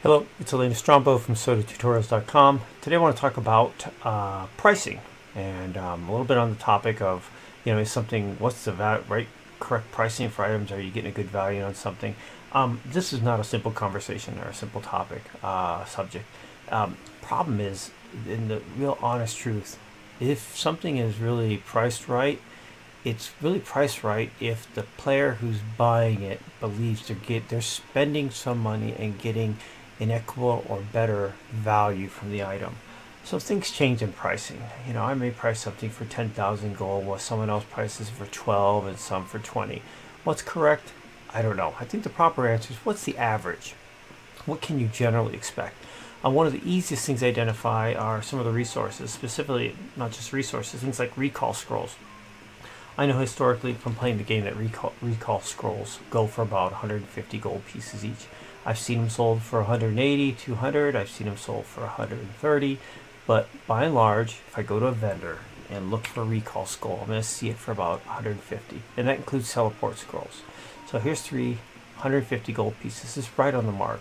Hello, it's Elena Strombo from SodaTutorials.com. Today I want to talk about pricing and a little bit on the topic of, is something, what's the correct pricing for items? Are you getting a good value on something? This is not a simple conversation or a simple topic, subject. Problem is, in the real honest truth, if something is really priced right, it's really priced right if the player who's buying it believes they're spending some money and getting an equal or better value from the item. So things change in pricing. I may price something for 10,000 gold while someone else prices for 12 and some for 20. What's correct? I don't know. I think the proper answer is, what's the average? What can you generally expect? One of the easiest things to identify are some of the resources, specifically not just resources, things like recall scrolls. I know historically from playing the game that recall scrolls go for about 150 gold pieces each. I've seen them sold for 180, 200. I've seen them sold for 130. But by and large, if I go to a vendor and look for a recall scroll, I'm going to see it for about 150. And that includes teleport scrolls. So here's 150 gold pieces. This is right on the mark.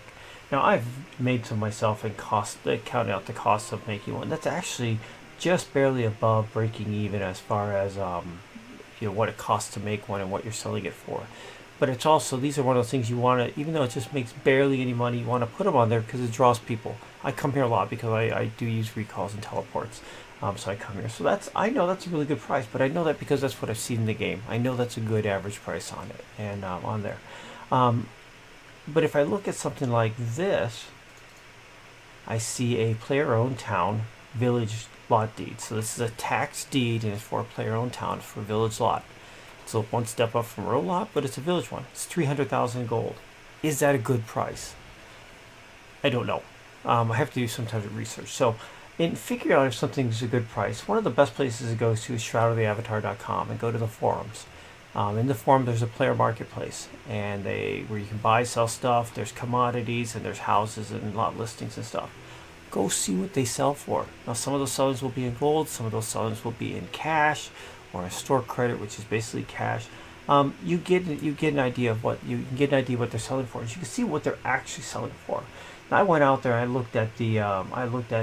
Now I've made some myself and counted out the cost of making one. That's actually just barely above breaking even as far as what it costs to make one and what you're selling it for. But it's also, these are one of those things you want to, even though it just makes barely any money, you want to put them on there because it draws people. I come here a lot because I do use recalls and teleports, so I come here. So I know that's a really good price, but I know that because that's what I've seen in the game. I know that's a good average price on it and on there. But if I look at something like this, I see a player-owned town village lot deed. So this is a tax deed and it's for a player-owned town for a village lot. So one step up from a road lot, but it's a village one. It's 300,000 gold. Is that a good price? I don't know. I have to do some type of research. So in figuring out if something's a good price, one of the best places to go to is shroudoftheavatar.com and go to the forums. In the forum, there's a player marketplace, and where you can buy, sell stuff. There's commodities, and there's houses and lot listings and stuff. Go see what they sell for. Now, some of those sellings will be in gold. Some of those sellings will be in cash or a store credit, which is basically cash. You get an idea of what they're selling for. And you can see what they're actually selling for. Now, I went out there and I looked at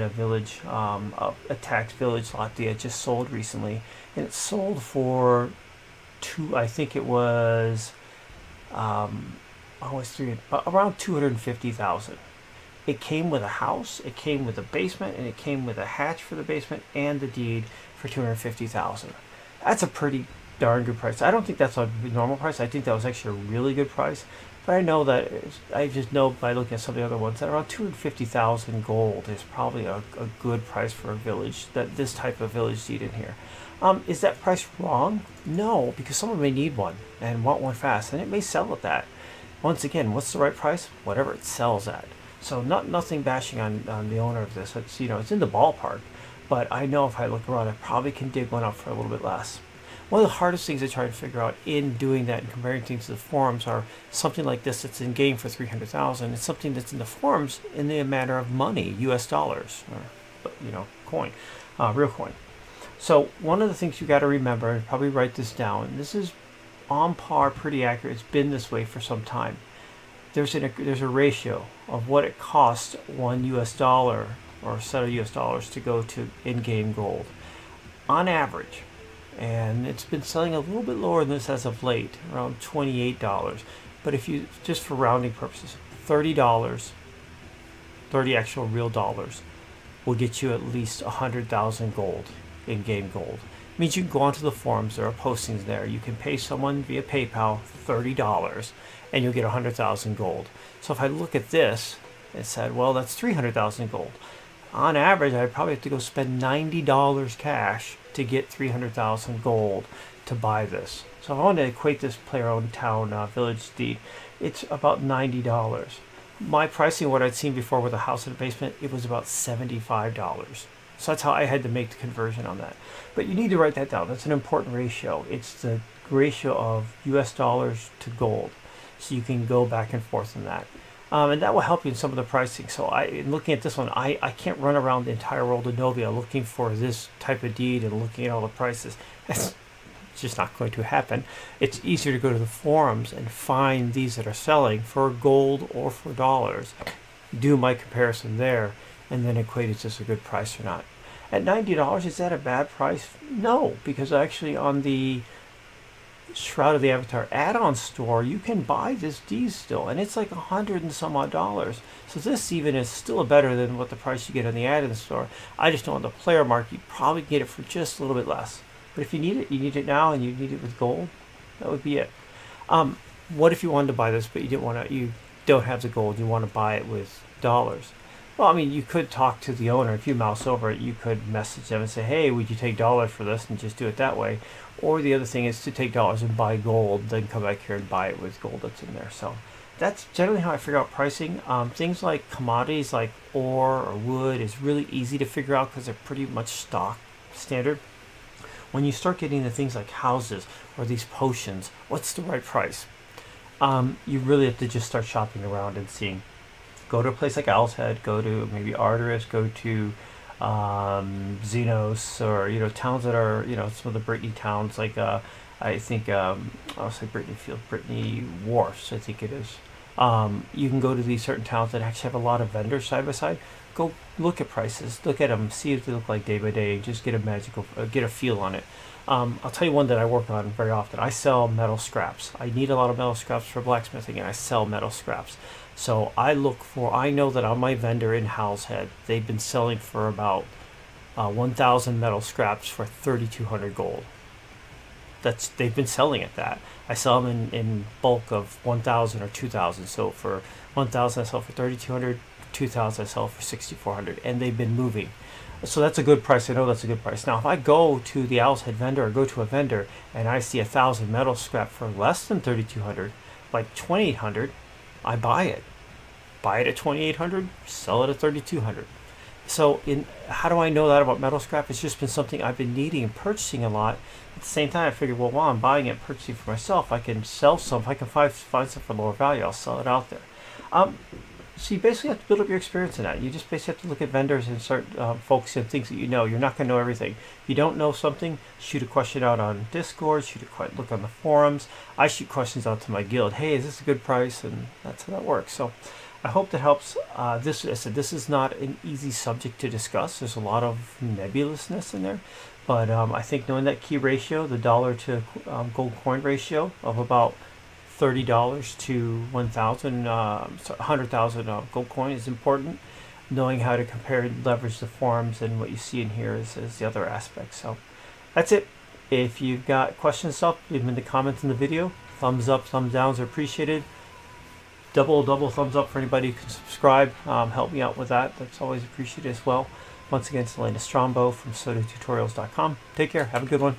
a village, a tax village lot that I just sold recently, and it sold for I think it was around 250,000. It came with a house, it came with a basement, and it came with a hatch for the basement and the deed for 250,000. That's a pretty darn good price. I don't think that's a normal price. I think that was actually a really good price. But I just know by looking at some of the other ones that around 250,000 gold is probably a good price for a village, this type of village deed in here. Is that price wrong? No, because someone may need one and want one fast, and it may sell at that. Once again, what's the right price? Whatever it sells at. So nothing bashing on the owner of this. It's it's in the ballpark, but I know if I look around, I probably can dig one up for a little bit less. One of the hardest things I try to figure out in doing that and comparing things to the forums are something like this that's in game for 300,000. It's something that's in the forums in the matter of money, U.S. dollars, or coin, real coin. So one of the things you got to remember, and probably write this down, and this is on par, pretty accurate. It's been this way for some time. There's a ratio of what it costs one U.S. dollar or a set of U.S. dollars to go to in-game gold, on average. And it's been selling a little bit lower than this as of late, around $28. But if you, just for rounding purposes, $30, 30 actual real dollars, will get you at least 100,000 gold, in-game gold. It means you can go onto the forums, there are postings there. You can pay someone via PayPal $30 and you'll get 100,000 gold. So if I look at this and said, well, that's 300,000 gold. On average, I'd probably have to go spend $90 cash to get 300,000 gold to buy this. So if I want to equate this player-owned town village deed, it's about $90. My pricing, what I'd seen before with a house in the basement, it was about $75. So that's how I had to make the conversion on that. But you need to write that down. That's an important ratio. It's the ratio of US dollars to gold. So you can go back and forth on that. And that will help you in some of the pricing. So in looking at this one, I can't run around the entire world of Novia looking for this type of deed and looking at all the prices. It's just not going to happen. It's easier to go to the forums and find these that are selling for gold or for dollars do my comparison there, and then equate is this a good price or not. At $90, is that a bad price? No, because actually on the Shroud of the Avatar add-on store, you can buy this D still, and it's like $100 and some odd. So this even is still better than what the price you get on the add-in store. I just know on the player market, you probably get it for just a little bit less. But if you need it now, and you need it with gold, that would be it. What if you wanted to buy this, but you don't have the gold, you want to buy it with dollars? Well, I mean, you could talk to the owner. If you mouse over it, you could message them and say, hey, would you take dollars for this, and just do it that way. Or the other thing is to take dollars and buy gold, then come back here and buy it with gold that's in there. So that's generally how I figure out pricing. Things like commodities like ore or wood is really easy to figure out because they're pretty much stock standard. When you start getting the things like houses or these potions, what's the right price? You really have to just start shopping around and seeing. Go to a place like Owl's Head, go to maybe Arteris, go to Xenos, or towns that are some of the Brittany towns, like I think I'll say Brittany Field, Brittany Wharfs, I think it is. You can go to these certain towns that actually have a lot of vendors side by side. Go look at prices, look at them, see what they look like day by day. Just get a feel on it. I'll tell you one that I work on very often. I sell metal scraps. I need a lot of metal scraps for blacksmithing, and I sell metal scraps. So I know that on my vendor in Owl's Head, they've been selling for about 1,000 metal scraps for 3,200 gold. They've been selling at that. I sell them in bulk of 1,000 or 2,000. So for 1,000 I sell for 3,200, 2,000 I sell for 6,400, and they've been moving. So that's a good price. I know that's a good price. Now, if I go to the Owl's Head vendor or go to a vendor and I see 1,000 metal scrap for less than 3,200, like 2,800, I buy it. Buy it at 2,800, sell it at 3,200. So how do I know that about metal scrap? It's just been something I've been needing and purchasing a lot. At the same time, I figured, well, while I'm buying it, purchasing for myself, I can sell some. If I can find some for lower value, I'll sell it out there. So you basically have to build up your experience in that. You just basically have to look at vendors and start focusing on things that you know. You're not going to know everything. If you don't know something, shoot a question out on Discord, look on the forums. I shoot questions out to my guild. Hey, is this a good price? And that's how that works. So I hope that helps. This is not an easy subject to discuss. There's a lot of nebulousness in there. But I think knowing that key ratio, the dollar to gold coin ratio of about $30 to 1,000, 100,000 gold coin is important. Knowing how to compare and leverage the forums and what you see in here is the other aspect. So that's it. If you've got questions, leave them in the comments in the video. Thumbs up, thumbs downs are appreciated. Double thumbs up for anybody who can subscribe. Help me out with that. That's always appreciated as well. Once again, it's Elena Strombo from SodaTutorials.com. Take care. Have a good one.